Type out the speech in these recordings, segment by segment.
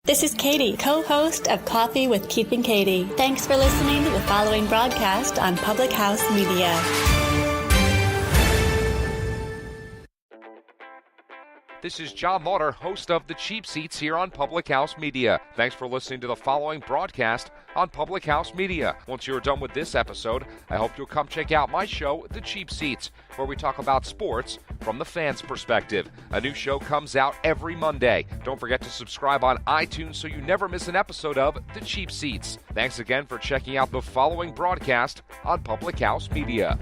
This is Katie, co-host of Coffee with Keith and Katie. Thanks for listening to the following broadcast on Public House Media. This is John Lauder, host of The Cheap Seats here on Public House Media. Thanks for listening to the following broadcast on Public House Media. Once you're done with this episode, I hope you'll come check out my show, The Cheap Seats, where we talk about sports from the fans' perspective. A new show comes out every Monday. Don't forget to subscribe on iTunes so you never miss an episode of The Cheap Seats. Thanks again for checking out the following broadcast on Public House Media.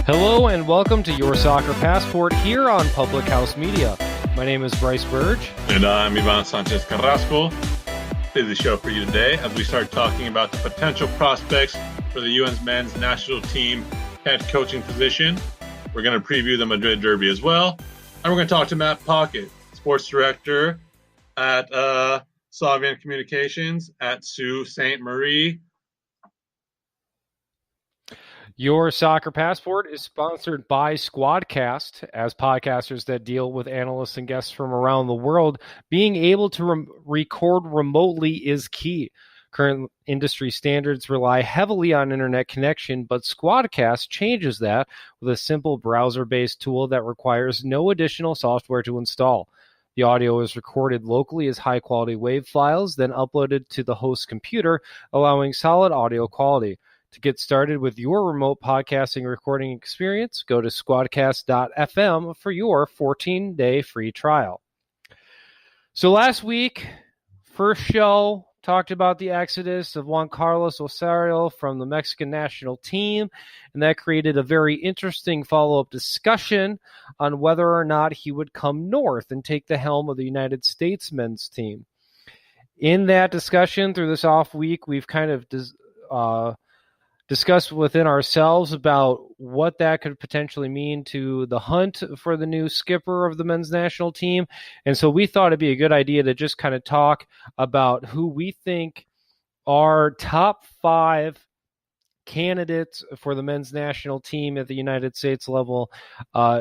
Hello and welcome to Your Soccer Passport here on Public House Media. My name is Brice Burge. And I'm Ivan Sanchez Carrasco. Busy show for you today as we start talking about the potential prospects for the U.S. men's national team head coaching position. We're going to preview the Madrid Derby as well. And we're going to talk to Matt Pocket, sports director at Savian Communications at Sault Ste. Marie. Your Soccer Passport is sponsored by Squadcast. As podcasters that deal with analysts and guests from around the world, being able to record remotely is key. Current industry standards rely heavily on internet connection, but Squadcast changes that with a simple browser-based tool that requires no additional software to install. The audio is recorded locally as high-quality WAV files, then uploaded to the host's computer, allowing solid audio quality. To get started with your remote podcasting recording experience, go to squadcast.fm for your 14-day free trial. So last week, first show, talked about the exodus of Juan Carlos Osorio from the Mexican national team, and that created a very interesting follow-up discussion on whether or not he would come north and take the helm of the United States men's team. In that discussion, through this off week, we've kind of discussed within ourselves about what that could potentially mean to the hunt for the new skipper of the men's national team. And so we thought it'd be a good idea to just kind of talk about who we think are top 5 candidates for the men's national team at the United States level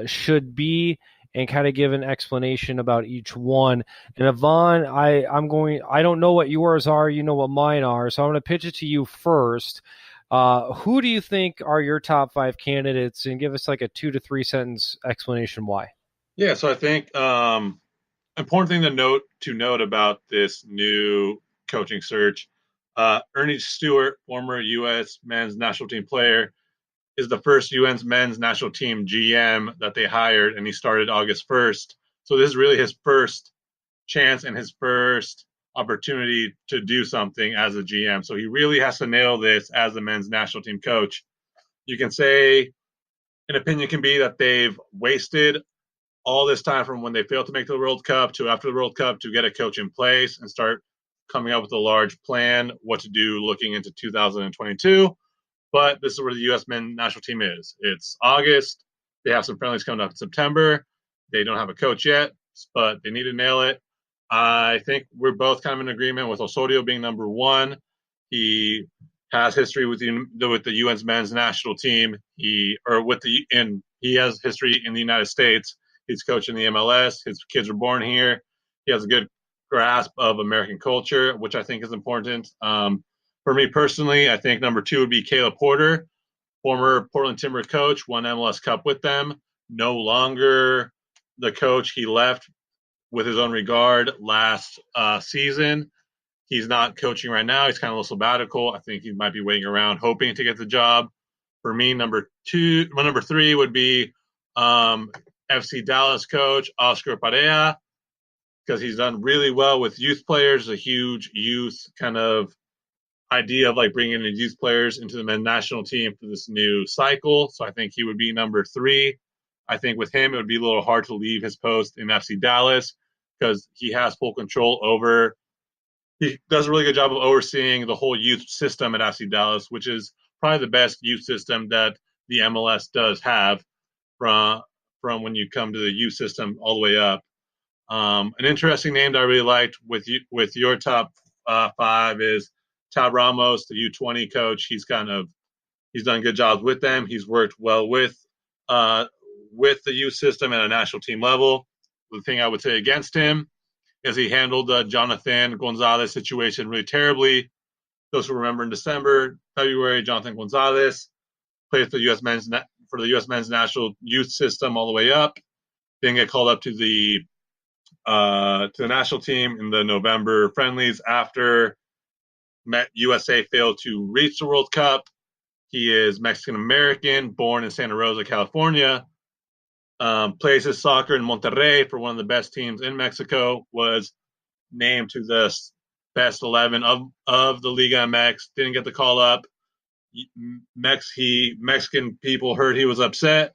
should be, and kind of give an explanation about each one. And Yvonne, I don't know what yours are, you know what mine are, so I'm going to pitch it to you first. Who do you think are your top 5 candidates, and give us like a 2 to 3 sentence explanation why? Yeah, so I think important thing to note about this new coaching search, Ernie Stewart, former U.S. men's national team player, is the first U.S. men's national team GM that they hired, and he started August 1st. So this is really his first chance and his first opportunity to do something as a GM. So he really has to nail this as a men's national team coach. You can say an opinion can be that they've wasted all this time from when they failed to make the World Cup to after the World Cup to get a coach in place and start coming up with a large plan, what to do looking into 2022. But this is where the U.S. men's national team is. It's August. They have some friendlies coming up in September. They don't have a coach yet, but they need to nail it. I think we're both kind of in agreement with Osorio being number 1. He has history with the U.S. men's national team. He has history in the United States. He's coached in the MLS. His kids were born here. He has a good grasp of American culture, which I think is important. For me personally, I think number 2 would be Caleb Porter, former Portland Timber coach, won MLS Cup with them. No longer the coach. He left with his own regard last season. He's not coaching right now. He's kind of a little sabbatical. I think he might be waiting around, hoping to get the job. For me, number 3 would be FC Dallas coach Oscar Pareja, because he's done really well with youth players, a huge youth kind of idea of like bringing in youth players into the men's national team for this new cycle. So I think he would be number 3. I think with him, it would be a little hard to leave his post in FC Dallas because he has full control over. He does a really good job of overseeing the whole youth system at FC Dallas, which is probably the best youth system that the MLS does have from when you come to the youth system all the way up. An interesting name that I really liked with your top 5 is Tab Ramos, the U20 coach. He's done good jobs with them. He's worked well with the youth system at a national team level. The thing I would say against him is he handled the Jonathan Gonzalez situation really terribly. Those who remember in February, Jonathan Gonzalez played for the U.S. men's national youth system all the way up. Didn't get called up to the national team in the November friendlies after USA failed to reach the World Cup. He is Mexican-American, born in Santa Rosa, California. Plays his soccer in Monterrey for one of the best teams in Mexico. Was named to the best 11 of the Liga MX. Didn't get the call up. Mexican people heard he was upset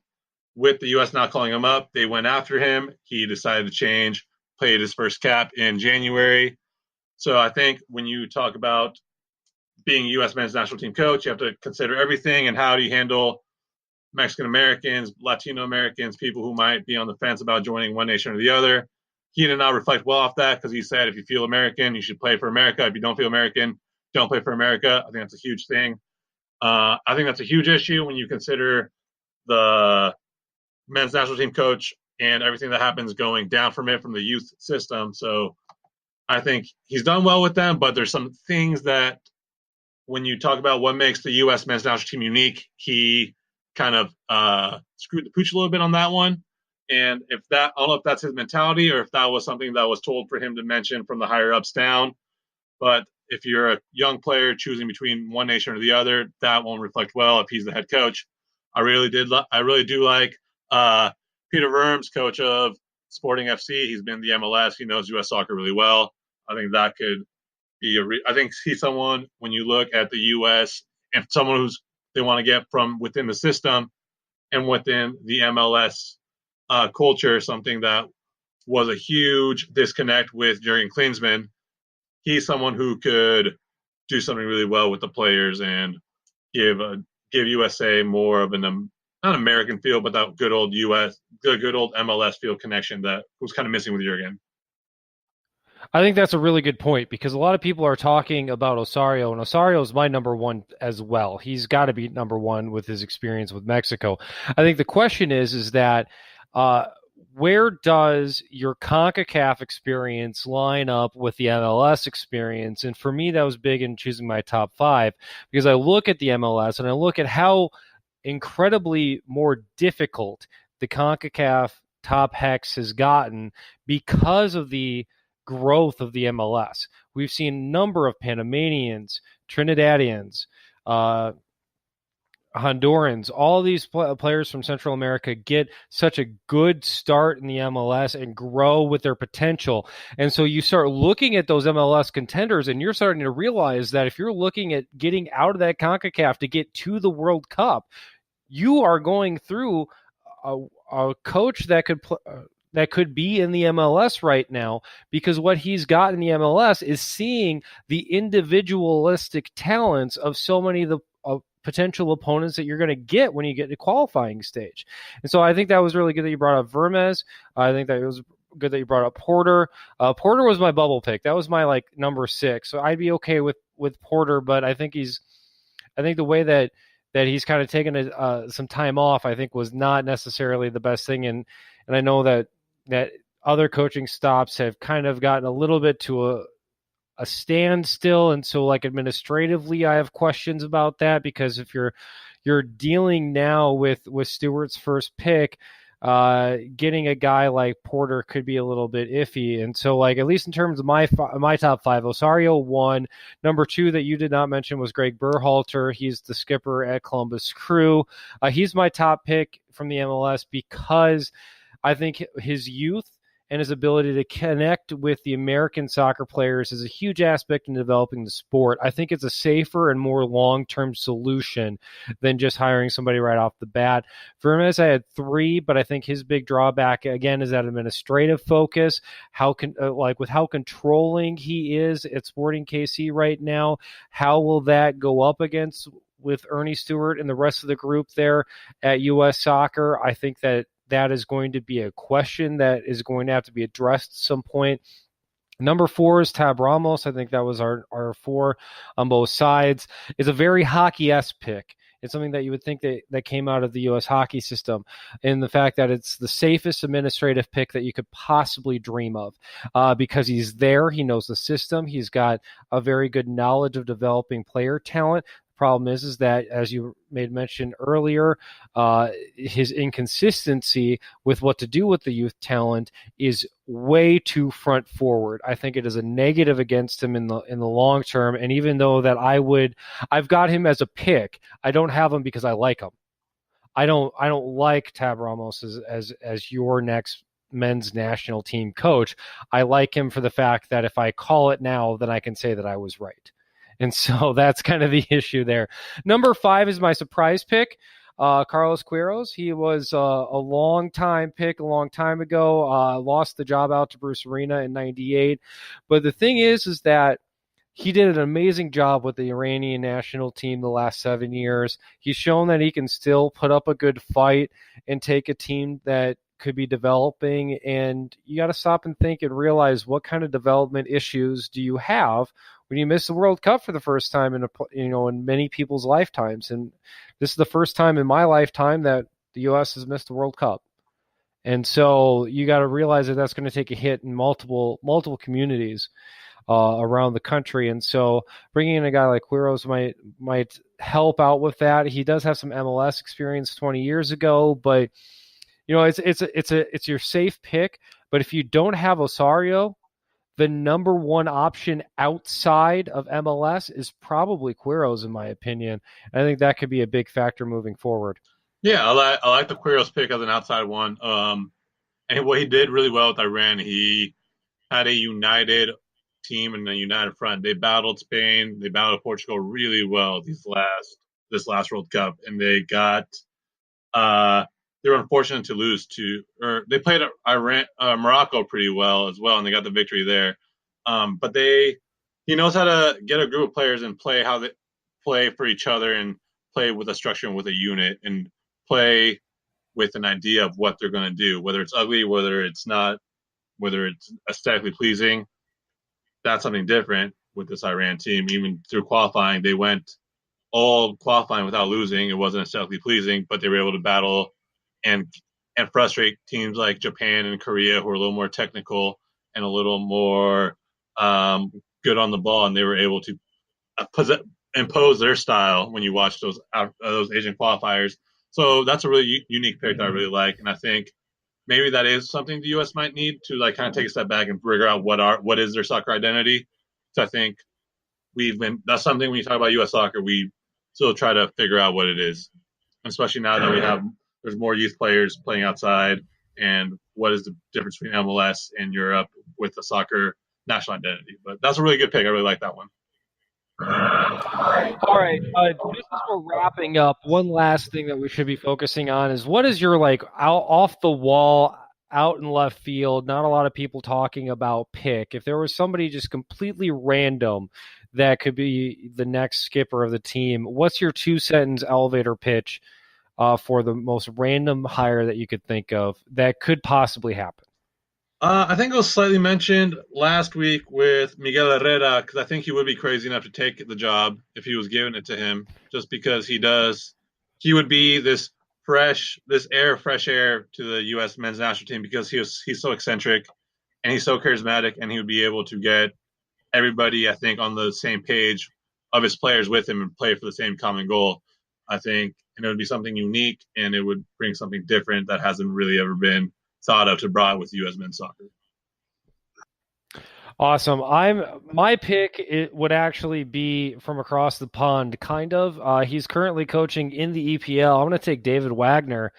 with the U.S. not calling him up. They went after him. He decided to change. Played his first cap in January. So I think when you talk about being a U.S. men's national team coach, you have to consider everything and how do you handle Mexican Americans, Latino Americans, people who might be on the fence about joining one nation or the other. He did not reflect well off that because he said if you feel American, you should play for America. If you don't feel American, don't play for America. I think that's a huge thing. I think that's a huge issue when you consider the men's national team coach and everything that happens going down from the youth system. So I think he's done well with them, but there's some things that when you talk about what makes the U.S. men's national team unique, he kind of screwed the pooch a little bit on that one. And I don't know if that's his mentality or if that was something that was told for him to mention from the higher ups down. But if you're a young player choosing between one nation or the other, that won't reflect well if he's the head coach. I really do like Peter Vermes, coach of Sporting FC. He's been in the MLS. He knows U.S. soccer really well. I think that could be I think he's someone, when you look at the U.S., and someone who's they want to get from within the system and within the MLS culture, something that was a huge disconnect with Jurgen Klinsmann. He's someone who could do something really well with the players and give USA more of an not American feel, but that good old MLS feel connection that was kind of missing with Jurgen. I think that's a really good point because a lot of people are talking about Osorio, and Osorio is my number one as well. He's got to be number one with his experience with Mexico. I think the question is that where does your CONCACAF experience line up with the MLS experience? And for me, that was big in choosing my top 5 because I look at the MLS and I look at how incredibly more difficult the CONCACAF top hex has gotten because of the growth of the MLS. We've seen a number of Panamanians, Trinidadians, Hondurans, all these players from Central America get such a good start in the MLS and grow with their potential. And so you start looking at those MLS contenders and you're starting to realize that if you're looking at getting out of that CONCACAF to get to the World Cup, you are going through a coach that could be in the MLS right now, because what he's got in the MLS is seeing the individualistic talents of so many of the potential opponents that you're going to get when you get to qualifying stage. And so I think that was really good that you brought up Vermes. I think that it was good that you brought up Porter. Porter was my bubble pick. That was my number 6. So I'd be okay with Porter, but I think the way that he's kind of taken some time off, I think was not necessarily the best thing. And I know that other coaching stops have kind of gotten a little bit to a standstill, and so administratively I have questions about that, because if you're dealing now with Stewart's first pick, getting a guy like Porter could be a little bit iffy. And so at least in terms of my top 5, Osorio 1. Number 2 that you did not mention was Greg Berhalter. He's the skipper at Columbus Crew. He's my top pick from the MLS because I think his youth and his ability to connect with the American soccer players is a huge aspect in developing the sport. I think it's a safer and more long-term solution than just hiring somebody right off the bat. Vermes, I had 3, but I think his big drawback, again, is that administrative focus. With how controlling he is at Sporting KC right now, how will that go up against with Ernie Stewart and the rest of the group there at U.S. Soccer? I think that that is going to be a question that is going to have to be addressed at some point. Number 4 is Tab Ramos. I think that was our 4 on both sides. It's a very hockey-esque pick. It's something that you would think that came out of the U.S. hockey system, and the fact that it's the safest administrative pick that you could possibly dream of, because he's there, he knows the system, he's got a very good knowledge of developing player talent. Problem is that, as you made mention earlier, his inconsistency with what to do with the youth talent is way too front forward. I think it is a negative against him in the long term. And even though that I've got him as a pick, I don't have him because I like him. I don't like Tab Ramos as your next men's national team coach. I like him for the fact that if I call it now, then I can say that I was right. And so that's kind of the issue there. Number 5 is my surprise pick, Carlos Queiroz. He was a long-time pick a long time ago, lost the job out to Bruce Arena in 98. But the thing is that he did an amazing job with the Iranian national team the last 7 years. He's shown that he can still put up a good fight and take a team that could be developing, and you got to stop and think and realize what kind of development issues do you have when you miss the World Cup for the first time in many people's lifetimes. And this is the first time in my lifetime that the U.S. has missed the World Cup. And so you got to realize that that's going to take a hit in multiple communities around the country. And so bringing in a guy like Queiroz might help out with that. He does have some MLS experience 20 years ago, but it's your safe pick. But if you don't have Osorio, the number 1 option outside of MLS is probably Queiroz, in my opinion. And I think that could be a big factor moving forward. Yeah, I like the Queiroz pick as an outside one. And what he did really well with Iran, he had a united team and a united front. They battled Spain, they battled Portugal really well this last World Cup, and they were unfortunate to lose they played Morocco pretty well as well, and they got the victory there. But he knows how to get a group of players and play how they play for each other, and play with a structure and with a unit, and play with an idea of what they're going to do, whether it's ugly, whether it's not, whether it's aesthetically pleasing. That's something different with this Iran team. Even through qualifying, they went all qualifying without losing. It wasn't aesthetically pleasing, but they were able to battle and frustrate teams like Japan and Korea, who are a little more technical and a little more good on the ball, and they were able to impose their style when you watch those Asian qualifiers. So that's a really unique pick that I really like, and I think maybe that is something the U.S. might need to kind of take a step back and figure out what is their soccer identity. So I think that's something when you talk about U.S. soccer, we still try to figure out what it is, especially now that there's more youth players playing outside, and what is the difference between MLS and Europe with the soccer national identity. But that's a really good pick. I really like that one. All right. Just as we're wrapping up, one last thing that we should be focusing on is, what is your off the wall, out in left field, not a lot of people talking about pick? If there was somebody just completely random that could be the next skipper of the team, what's your 2-sentence elevator pitch for the most random hire that you could think of that could possibly happen? I think it was slightly mentioned last week with Miguel Herrera, because I think he would be crazy enough to take the job if he was giving it to him, just because he would be this fresh air to the U.S. men's national team, because he's so eccentric and he's so charismatic, and he would be able to get everybody, I think, on the same page of his players with him and play for the same common goal. I think, and it would be something unique, and it would bring something different that hasn't really ever been thought of to brought with U.S. men's soccer. Awesome. My pick, it would actually be from across the pond, kind of. He's currently coaching in the EPL. I'm going to take David Wagner,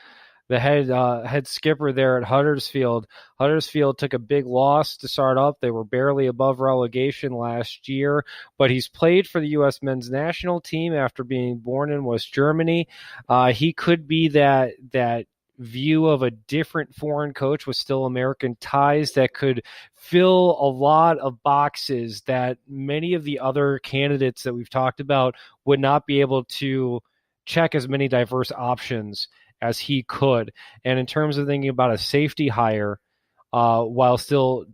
the head skipper there at Huddersfield. Huddersfield took a big loss to start up. They were barely above relegation last year, but he's played for the U.S. men's national team after being born in West Germany. He could be that view of a different foreign coach with still American ties that could fill a lot of boxes that many of the other candidates that we've talked about would not be able to check as many diverse options as he could. And in terms of thinking about a safety hire, while still,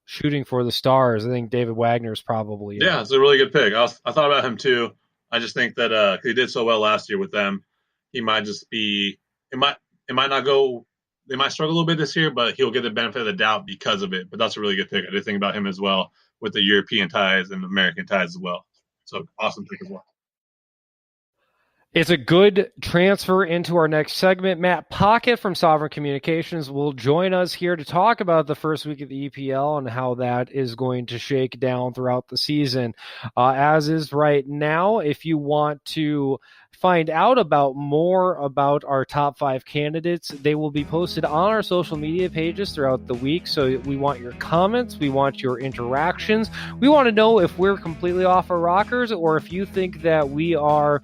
shooting for the stars, I think David Wagner is probably Yeah, it's a really good pick. I thought about him too. I just think that he did so well last year with them, he might just be. It might not go. They might struggle a little bit this year, but he'll get the benefit of the doubt because of it. But that's a really good pick. I did think about him as well with the European ties and American ties as well. So awesome pick as well. It's a good transfer into our next segment. Matt Pocket from Sovereign Communications will join us here to talk about the first week of the EPL and how that is going to shake down throughout the season. As is right now, if you want to find out about more about our top 5 candidates, they will be posted on our social media pages throughout the week. So we want your comments. We want your interactions. We want to know if we're completely off our rockers or if you think that we are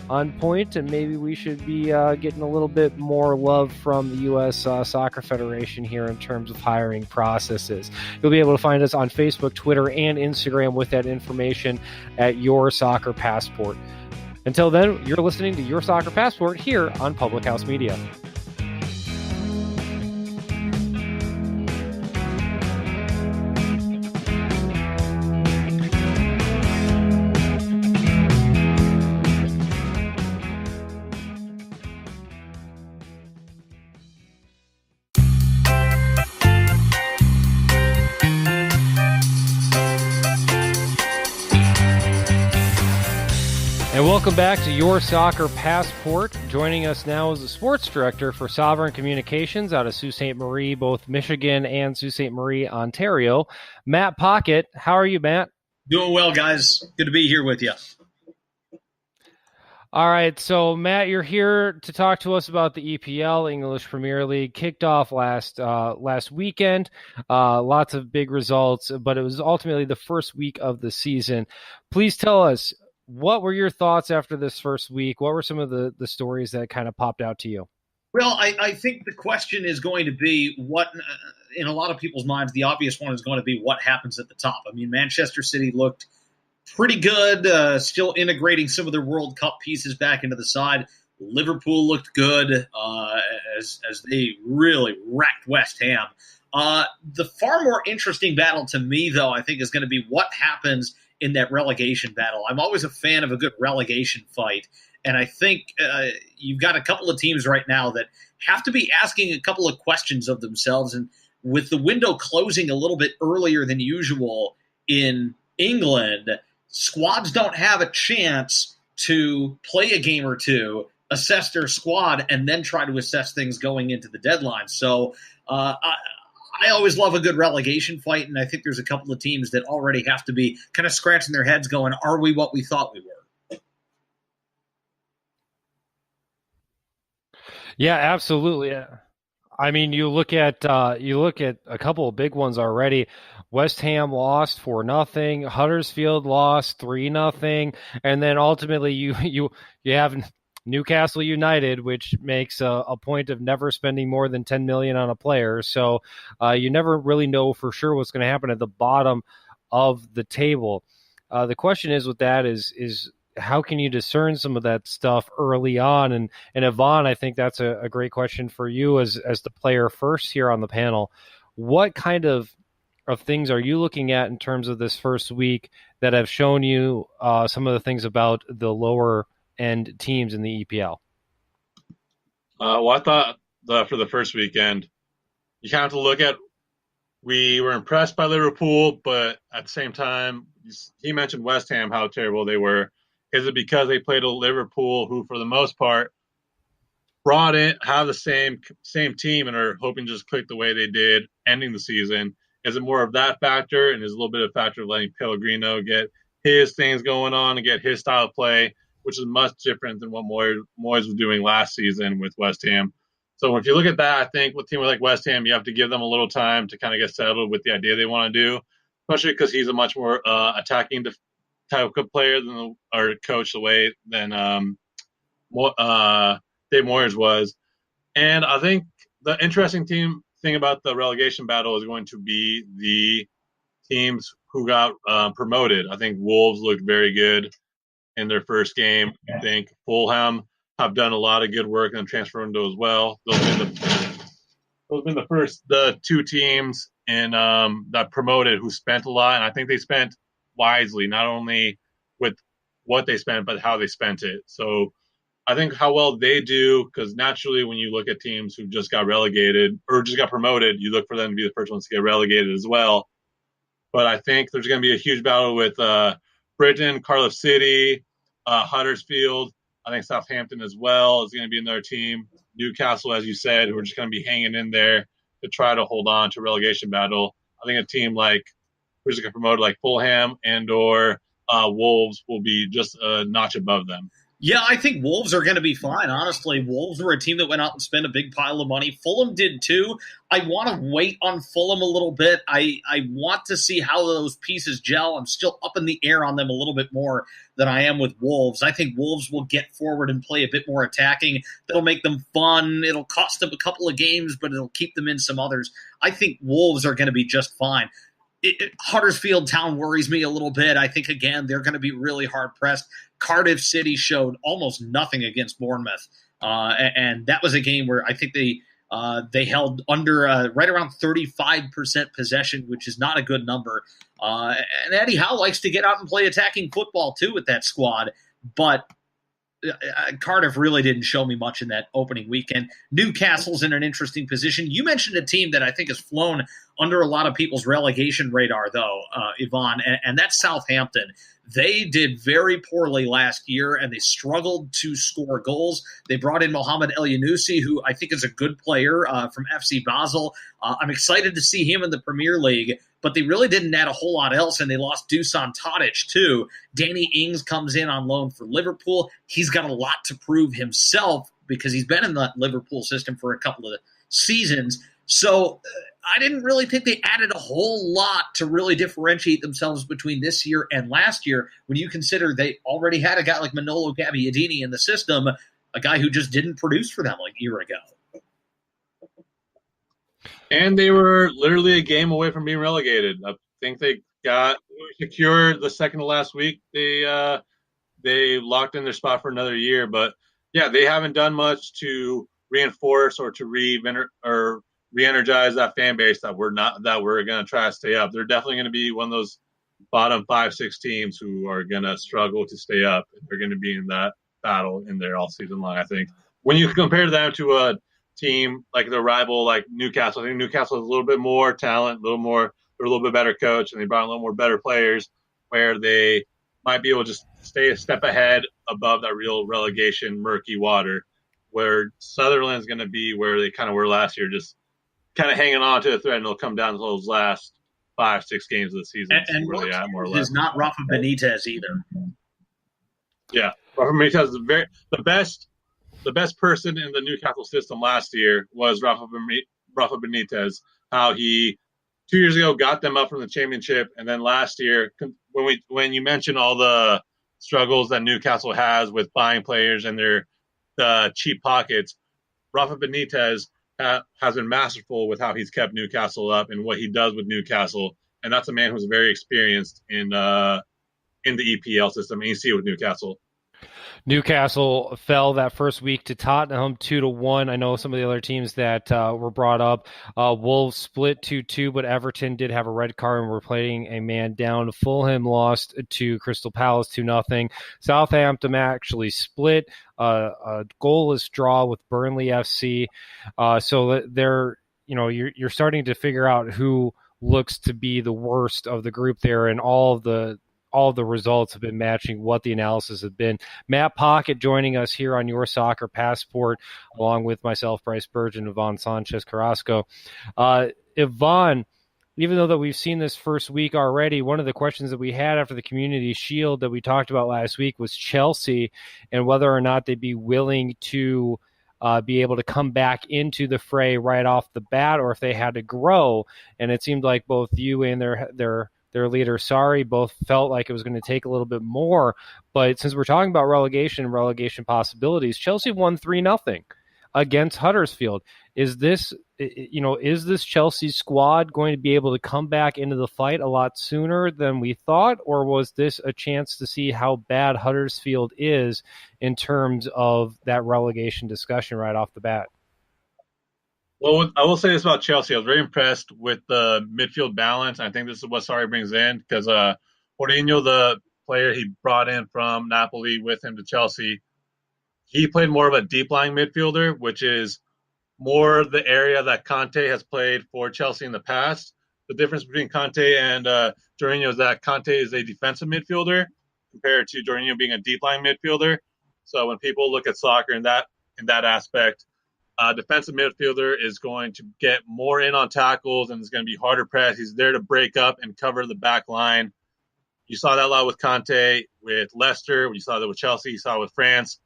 on point, and maybe we should be getting a little bit more love from the U.S. Soccer Federation here in terms of hiring processes. You'll be able to find us on Facebook, Twitter, and Instagram with that information at Your Soccer Passport. Until then, you're listening to Your Soccer Passport here on Public House Media. And welcome back to Your Soccer Passport. Joining us now is the sports director for Sovereign Communications out of Sault Ste. Marie, both Michigan and Sault Ste. Marie, Ontario. Matt Pocket, how are you, Matt? Doing well, guys. Good to be here with you. All right, so Matt, you're here to talk to us about the EPL, English Premier League, kicked off last weekend. Lots of big results, but it was ultimately the first week of the season. Please tell us, what were your thoughts after this first week? What were some of the stories that kind of popped out to you? Well, I think the question is going to be what, in a lot of people's minds, the obvious one is going to be what happens at the top. I mean, Manchester City looked pretty good, still integrating some of their World Cup pieces back into the side. Liverpool looked good as they really wrecked West Ham. The far more interesting battle to me, though, I think is going to be what happens in that relegation battle. I'm always a fan of a good relegation fight, and I think you've got a couple of teams right now that have to be asking a couple of questions of themselves, and with the window closing a little bit earlier than usual in England, squads don't have a chance to play a game or two, assess their squad, and then try to assess things going into the deadline. So I always love a good relegation fight, and I think there's a couple of teams that already have to be kind of scratching their heads going, are we what we thought we were? Yeah, absolutely. I mean, you look at a couple of big ones already. West Ham lost 4-0. Huddersfield lost 3-0, and then ultimately you have Newcastle United, which makes a point of never spending more than $10 million on a player. So you never really know for sure what's going to happen at the bottom of the table. The question is with that is how can you discern some of that stuff early on? And Yvonne, I think that's a great question for you as the player first here on the panel. What kind of things are you looking at in terms of this first week that have shown you some of the things about the lower end teams in the EPL? Well, I thought for the first weekend, you kind of have to look at, we were impressed by Liverpool, but at the same time, he mentioned West Ham, how terrible they were. Is it because they played a Liverpool who, for the most part, have the same team and are hoping to just click the way they did ending the season? Is it more of that factor, and is a little bit of a factor of letting Pellegrino get his things going on and get his style of play, which is much different than what Moyes was doing last season with West Ham? So if you look at that, I think with a team like West Ham, you have to give them a little time to kind of get settled with the idea they want to do, especially because he's a much more attacking type of player or coach than Dave Moyes was. And I think the interesting thing about the relegation battle is going to be the teams who got promoted. I think Wolves looked very good in their first game. I think Fulham have done a lot of good work in the transfer window as well. Those have been the two teams that promoted who spent a lot, and I think they spent wisely, not only with what they spent, but how they spent it. So I think how well they do, because naturally when you look at teams who just got relegated or just got promoted, you look for them to be the first ones to get relegated as well. But I think there's going to be a huge battle with Brighton, Cardiff City, Huddersfield. I think Southampton as well is going to be another team. Newcastle, as you said, who are just going to be hanging in there to try to hold on to relegation battle. I think a team like who's going to promote like Fulham and or Wolves will be just a notch above them. Yeah, I think Wolves are going to be fine. Honestly, Wolves were a team that went out and spent a big pile of money. Fulham did too. I want to wait on Fulham a little bit. I want to see how those pieces gel. I'm still up in the air on them a little bit more than I am with Wolves. I think Wolves will get forward and play a bit more attacking. That'll make them fun. It'll cost them a couple of games, but it'll keep them in some others. I think Wolves are going to be just fine. Huddersfield Town worries me a little bit. I think, again, they're going to be really hard-pressed. Cardiff City showed almost nothing against Bournemouth, and that was a game where I think they held under right around 35% possession, which is not a good number. And Eddie Howe likes to get out and play attacking football, too, with that squad, but Cardiff really didn't show me much in that opening weekend. Newcastle's in an interesting position. You mentioned a team that I think has flown under a lot of people's relegation radar, though, Yvonne, and that's Southampton. They did very poorly last year, and they struggled to score goals. They brought in Mohamed El Yunusi, who I think is a good player from FC Basel. I'm excited to see him in the Premier League, but they really didn't add a whole lot else, and they lost Dusan Tadic, too. Danny Ings comes in on loan for Liverpool. He's got a lot to prove himself because he's been in the Liverpool system for a couple of seasons. So I didn't really think they added a whole lot to really differentiate themselves between this year and last year when you consider they already had a guy like Manolo Gabbiadini in the system, a guy who just didn't produce for them like a year ago. And they were literally a game away from being relegated. I think they got secured the second to last week. They locked in their spot for another year. But, yeah, they haven't done much to reinforce or to re-energize that fan base that we're going to try to stay up. They're definitely going to be one of those bottom 5-6 teams who are going to struggle to stay up. They're going to be in that battle in there all season long, I think. When you compare them to a team like their rival, like Newcastle, I think Newcastle has a little bit more talent, they're a little bit better coach, and they brought a little more better players where they might be able to just stay a step ahead above that real relegation murky water, where Sutherland's going to be where they kind of were last year, just kind of hanging on to the thread, and they'll come down to those last 5-6 games of the season. And where they are, more or less. Is not Rafa Benitez either. Yeah, Rafa Benitez is the best person in the Newcastle system last year was Rafa Benitez. How he 2 years ago got them up from the championship, and then last year, when you mention all the struggles that Newcastle has with buying players and their cheap pockets, Rafa Benitez has been masterful with how he's kept Newcastle up and what he does with Newcastle, and that's a man who's very experienced in the EPL system, and you see it with Newcastle. Newcastle fell that first week to Tottenham 2-1. I know some of the other teams that were brought up. Wolves split 2-2, but Everton did have a red card and were playing a man down. Fulham lost to Crystal Palace 2-0. Southampton actually split a goalless draw with Burnley FC. So they're, you're starting to figure out who looks to be the worst of the group there, and all of the results have been matching what the analysis has been. Matt Pocket joining us here on Your Soccer Passport, along with myself, Brice Burge, and Yvonne Sanchez Carrasco. Yvonne, even though that we've seen this first week already, one of the questions that we had after the Community Shield that we talked about last week was Chelsea and whether or not they'd be willing to be able to come back into the fray right off the bat, or if they had to grow. And it seemed like both you and their leader, Sarri, both felt like it was going to take a little bit more. But since we're talking about relegation possibilities, Chelsea won 3-0 against Huddersfield. Is is this Chelsea squad going to be able to come back into the fight a lot sooner than we thought, or was this a chance to see how bad Huddersfield is in terms of that relegation discussion right off the bat? Well, I will say this about Chelsea. I was very impressed with the midfield balance. I think this is what Sarri brings in because Mourinho, the player he brought in from Napoli with him to Chelsea, he played more of a deep-lying midfielder, which is more the area that Conte has played for Chelsea in the past. The difference between Conte and Mourinho is that Conte is a defensive midfielder compared to Mourinho being a deep-lying midfielder. So when people look at soccer in that aspect, defensive midfielder is going to get more in on tackles and is going to be harder pressed. He's there to break up and cover the back line. You saw that a lot with Conte, with Leicester. You saw that with Chelsea. You saw it with France.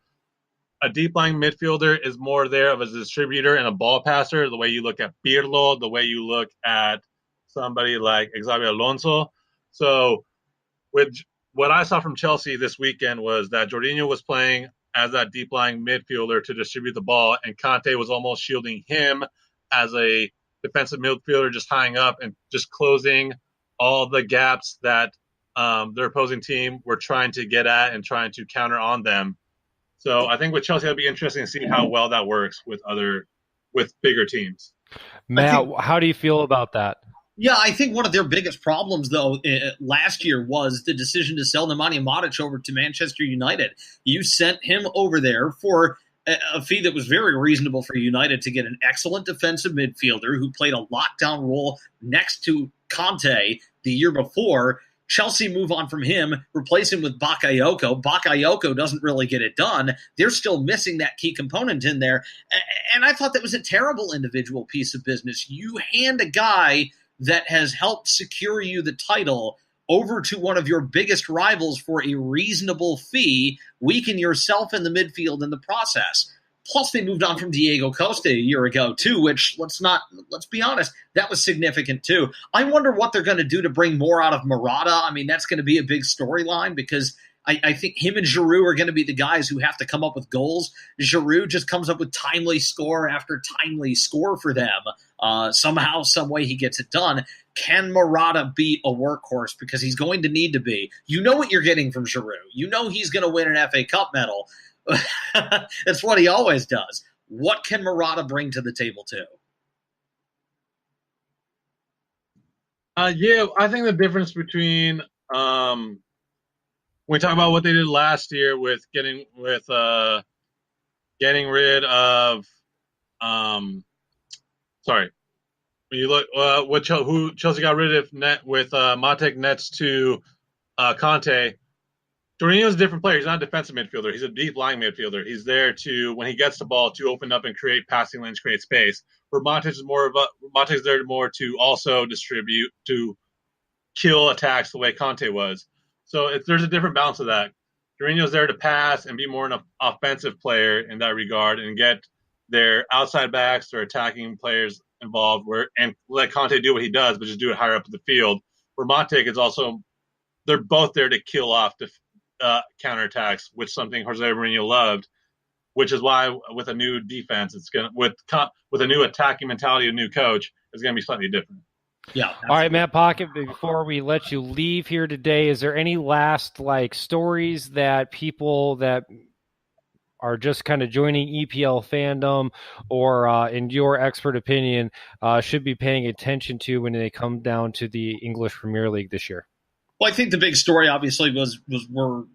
A deep-lying midfielder is more there of a distributor and a ball passer, the way you look at Pirlo, the way you look at somebody like Xabi Alonso. So with what I saw from Chelsea this weekend was that Jorginho was playing as that deep-lying midfielder to distribute the ball, and Conte was almost shielding him as a defensive midfielder, just tying up and just closing all the gaps that their opposing team were trying to get at and trying to counter on them. So I think with Chelsea, it'll be interesting to see how well that works with bigger teams. Matt, how do you feel about that? Yeah, I think one of their biggest problems, though, last year was the decision to sell Nemanja Matic over to Manchester United. You sent him over there for a fee that was very reasonable for United to get an excellent defensive midfielder who played a lockdown role next to Conte the year before. Chelsea move on from him, replace him with Bakayoko. Bakayoko doesn't really get it done. They're still missing that key component in there. And I thought that was a terrible individual piece of business. You hand a guy that has helped secure you the title over to one of your biggest rivals for a reasonable fee, weaken yourself in the midfield in the process. Plus, they moved on from Diego Costa a year ago, too, which, let's be honest, that was significant, too. I wonder what they're going to do to bring more out of Morata. I mean, that's going to be a big storyline because I think him and Giroud are going to be the guys who have to come up with goals. Giroud just comes up with timely score after timely score for them. Somehow, some way he gets it done. Can Morata be a workhorse? Because he's going to need to be. You know what you're getting from Giroud. You know he's going to win an FA Cup medal. That's what he always does. What can Morata bring to the table, too? Yeah, I think the difference between when we talk about what they did last year with getting rid of when you look who Chelsea got rid of with Matic next to Conte. Jorginho's a different player. He's not a defensive midfielder. He's a deep-lying midfielder. He's there to, when he gets the ball, to open up and create passing lanes, create space. Where Matic is there more to also distribute, to kill attacks the way Conte was. So there's a different balance of that. Jorginho's there to pass and be more an offensive player in that regard and get their outside backs or attacking players involved and let Conte do what he does, but just do it higher up in the field. Where Matic is also, they're both there to kill off counterattacks, which something Jose Mourinho loved, which is why with a new defense, it's gonna with a new attacking mentality, a new coach, it's gonna be slightly different. Yeah. All right, Matt Pocket, before we let you leave here today, is there any last stories that people that are just kind of joining EPL fandom or in your expert opinion should be paying attention to when they come down to the English Premier League this year? Well, I think the big story, obviously, was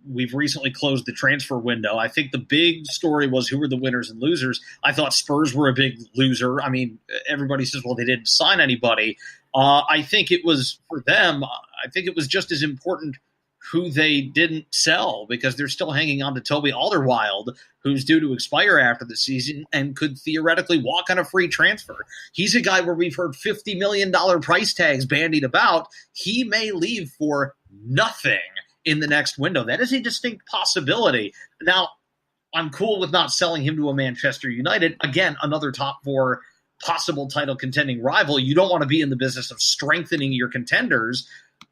we've recently closed the transfer window. I think the big story was who were the winners and losers. I thought Spurs were a big loser. I mean, everybody says, well, they didn't sign anybody. I think it was, for them, I think it was just as important who they didn't sell because they're still hanging on to Toby Alderweireld, who's due to expire after the season and could theoretically walk on a free transfer. He's a guy where we've heard $50 million price tags bandied about. He may leave for nothing in the next window. That is a distinct possibility. Now, I'm cool with not selling him to a Manchester United. Again, another top four possible title contending rival. You don't want to be in the business of strengthening your contenders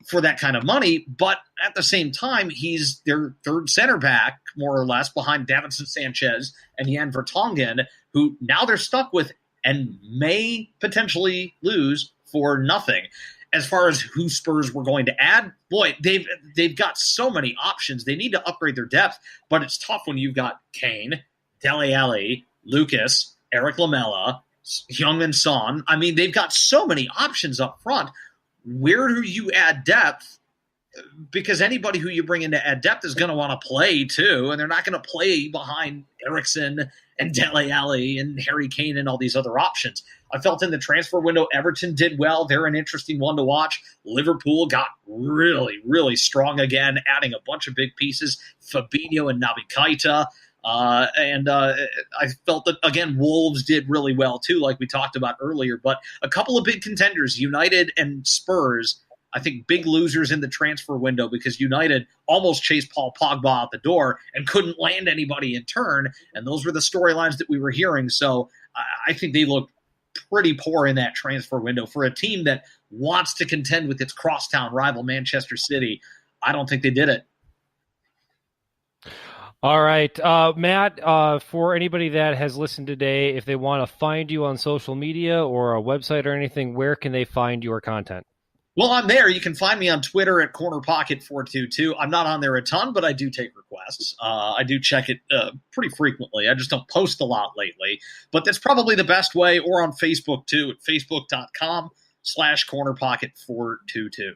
for that kind of money, but at the same time, he's their third center back, more or less, behind Davinson Sanchez and Jan Vertonghen, who now they're stuck with and may potentially lose for nothing. As far as who Spurs were going to add, boy, they've got so many options. They need to upgrade their depth, but it's tough when you've got Kane, Dele Alli, Lucas, Eric Lamela, Heung-min Son. I mean, they've got so many options up front. Where do you add depth? Because anybody who you bring in to add depth is going to want to play too, and they're not going to play behind Eriksen and Dele Alli and Harry Kane and all these other options. I felt in the transfer window, Everton did well. They're an interesting one to watch. Liverpool got really, really strong again, adding a bunch of big pieces, Fabinho and Naby Keita. I felt that, again, Wolves did really well too, like we talked about earlier. But a couple of big contenders, United and Spurs, I think big losers in the transfer window because United almost chased Paul Pogba out the door and couldn't land anybody in turn. And those were the storylines that we were hearing. So I think they looked pretty poor in that transfer window for a team that wants to contend with its crosstown rival, Manchester City. I don't think they did it. All right, Matt, for anybody that has listened today, if they want to find you on social media or a website or anything, where can they find your content? Well, I'm there. You can find me on Twitter at CornerPocket422. I'm not on there a ton, but I do take requests. I do check it pretty frequently. I just don't post a lot lately. But that's probably the best way, or on Facebook too, at facebook.com/CornerPocket422.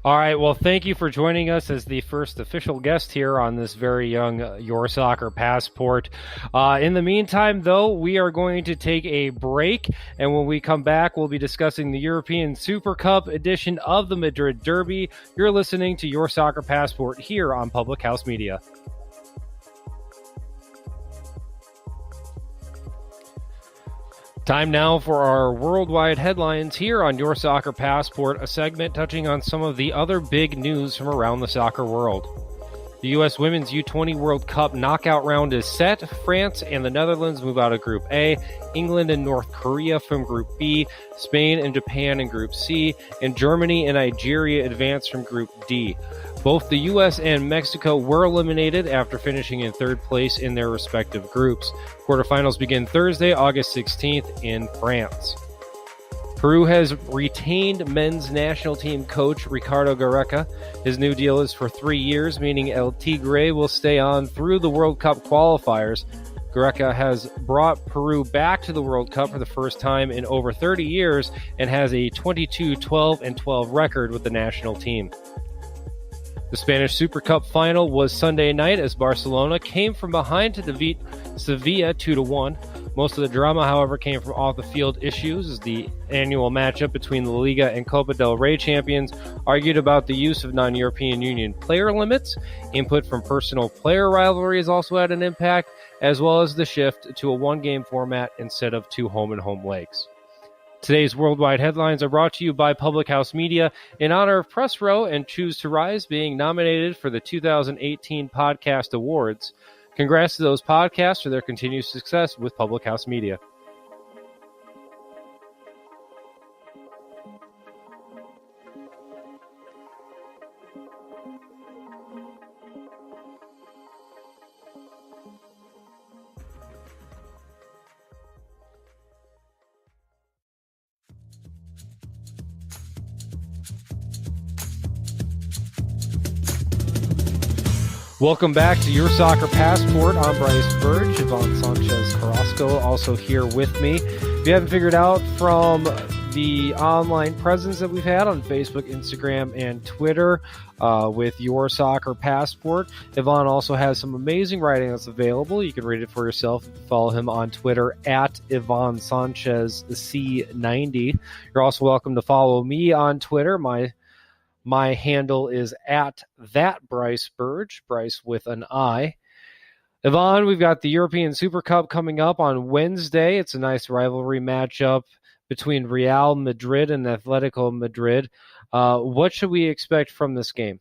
All right, well, thank you for joining us as the first official guest here on this very young Your Soccer Passport. In the meantime, though, we are going to take a break, and when we come back, we'll be discussing the European Super Cup edition of the Madrid Derby. You're listening to Your Soccer Passport here on Public House Media. Time now for our worldwide headlines here on Your Soccer Passport, a segment touching on some of the other big news from around the soccer world. The U.S. Women's U20 World Cup knockout round is set. France and the Netherlands move out of Group A, England and North Korea from Group B, Spain and Japan in Group C, and Germany and Nigeria advance from Group D. Both the U.S. and Mexico were eliminated after finishing in third place in their respective groups. Quarterfinals begin Thursday, August 16th in France. Peru has retained men's national team coach Ricardo Gareca. His new deal is for 3 years, meaning El Tigre will stay on through the World Cup qualifiers. Gareca has brought Peru back to the World Cup for the first time in over 30 years and has a 22-12-12 record with the national team. The Spanish Super Cup final was Sunday night as Barcelona came from behind to defeat Sevilla 2-1. Most of the drama, however, came from off-the-field issues as the annual matchup between the Liga and Copa del Rey champions argued about the use of non-European Union player limits. Input from personal player rivalries also had an impact, as well as the shift to a one-game format instead of 2 home-and-home legs. Today's worldwide headlines are brought to you by Public House Media in honor of Press Row and Choose to Rise being nominated for the 2018 Podcast Awards. Congrats to those podcasts for their continued success with Public House Media. Welcome back to Your Soccer Passport. I'm Brice Burge. Yvonne Sanchez-Carrasco also here with me. If you haven't figured out from the online presence that we've had on Facebook, Instagram, and Twitter with Your Soccer Passport, Yvonne also has some amazing writing that's available. You can read it for yourself. Follow him on Twitter at Yvonne Sanchez C90. You're also welcome to follow me on Twitter. My handle is at that Brice Burge, Brice with an I. Yvonne, we've got the European Super Cup coming up on Wednesday. It's a nice rivalry matchup between Real Madrid and Atletico Madrid. What should we expect from this game?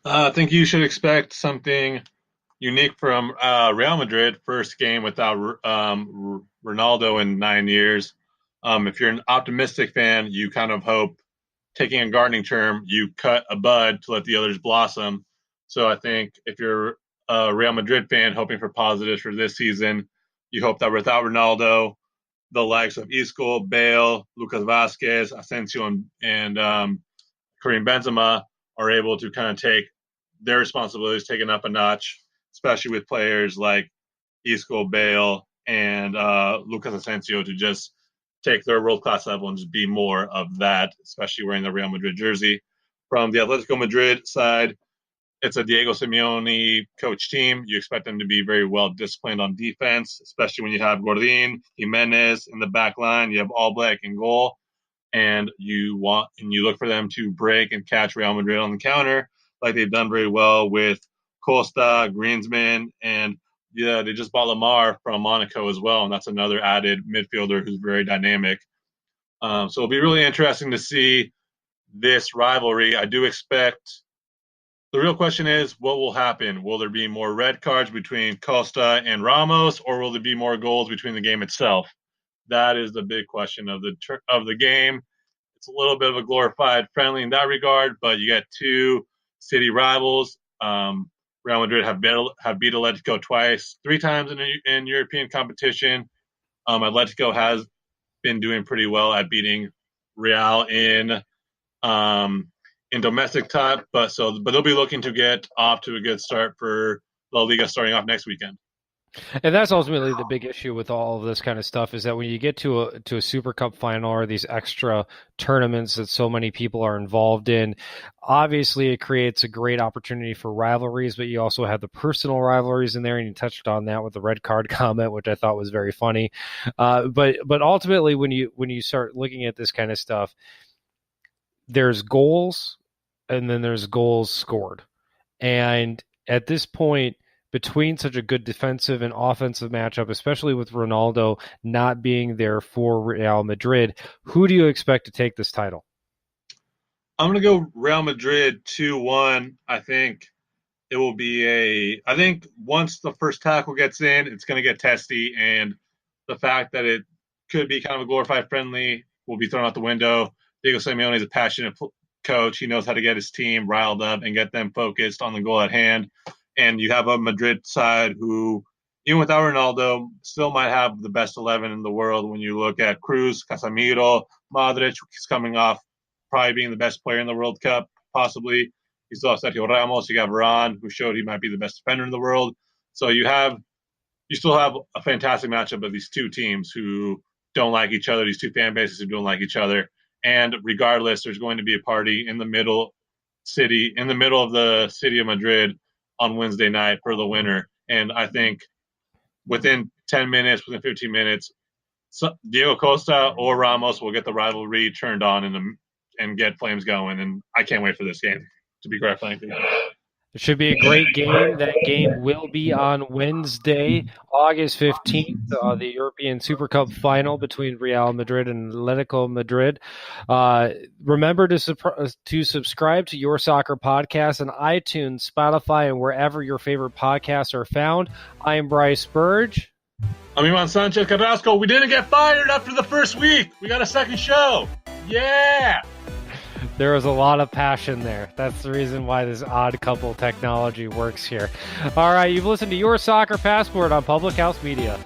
I think you should expect something unique from Real Madrid. First game without Ronaldo in 9 years. If you're an optimistic fan, you kind of hope, taking a gardening term, you cut a bud to let the others blossom. So I think if you're a Real Madrid fan hoping for positives for this season, You hope that without Ronaldo, the likes of Isco, Bale, Lucas Vazquez, Asensio, and Karim Benzema are able to kind of take their responsibilities taken up a notch, especially with players like Isco, Bale, and Lucas Asensio to just take their world-class level and just be more of that, especially wearing the Real Madrid jersey. From the Atletico Madrid side, it's a Diego Simeone coach team. You expect them to be very well disciplined on defense, especially when you have Gordin, Jimenez in the back line. You have Oblak in goal, and you look for them to break and catch Real Madrid on the counter, like they've done very well with Costa, Griezmann, and they just bought Lamar from Monaco as well, and that's another added midfielder who's very dynamic. So it'll be really interesting to see this rivalry. I do expect. The real question is, what will happen? Will there be more red cards between Costa and Ramos, or will there be more goals between the game itself? That is the big question of the game. It's a little bit of a glorified friendly in that regard, but you got two city rivals. Real Madrid have beat Atletico three times in European competition. Atletico has been doing pretty well at beating Real in domestic type, but they'll be looking to get off to a good start for La Liga starting off next weekend. And that's ultimately the big issue with all of this kind of stuff, is that when you get to a Super Cup final or these extra tournaments that so many people are involved in, obviously it creates a great opportunity for rivalries, but you also have the personal rivalries in there, and you touched on that with the red card comment, which I thought was very funny. But ultimately, when you start looking at this kind of stuff, there's goals, and then there's goals scored. And at this point, between such a good defensive and offensive matchup, especially with Ronaldo not being there for Real Madrid, who do you expect to take this title? I'm going to go Real Madrid 2-1. I think it will be I think once the first tackle gets in, it's going to get testy, and the fact that it could be kind of a glorified friendly will be thrown out the window. Diego Simeone is a passionate coach. He knows how to get his team riled up and get them focused on the goal at hand. And you have a Madrid side who, even without Ronaldo, still might have the best 11 in the world when you look at Cruz, Casemiro, Modric, who's coming off probably being the best player in the World Cup, possibly. You still have Sergio Ramos. You have Varane, who showed he might be the best defender in the world. So you still have a fantastic matchup of these two teams who don't like each other, these two fan bases who don't like each other. And regardless, there's going to be a party in the middle of the city of Madrid on Wednesday night for the winner. And I think within 10 minutes, within 15 minutes, Diego Costa or Ramos will get the rivalry turned on and get flames going. And I can't wait for this game, to be quite frank. It should be a great game. That game will be on Wednesday, August 15th, the European Super Cup final between Real Madrid and Atletico Madrid. Remember to subscribe to Your Soccer Podcast on iTunes, Spotify, and wherever your favorite podcasts are found. I am Brice Burge. I'm Iman Sanchez Carrasco. We didn't get fired after the first week. We got a second show. Yeah! There was a lot of passion there. That's the reason why this odd couple technology works here. All right, you've listened to Your Soccer Passport on Public House Media.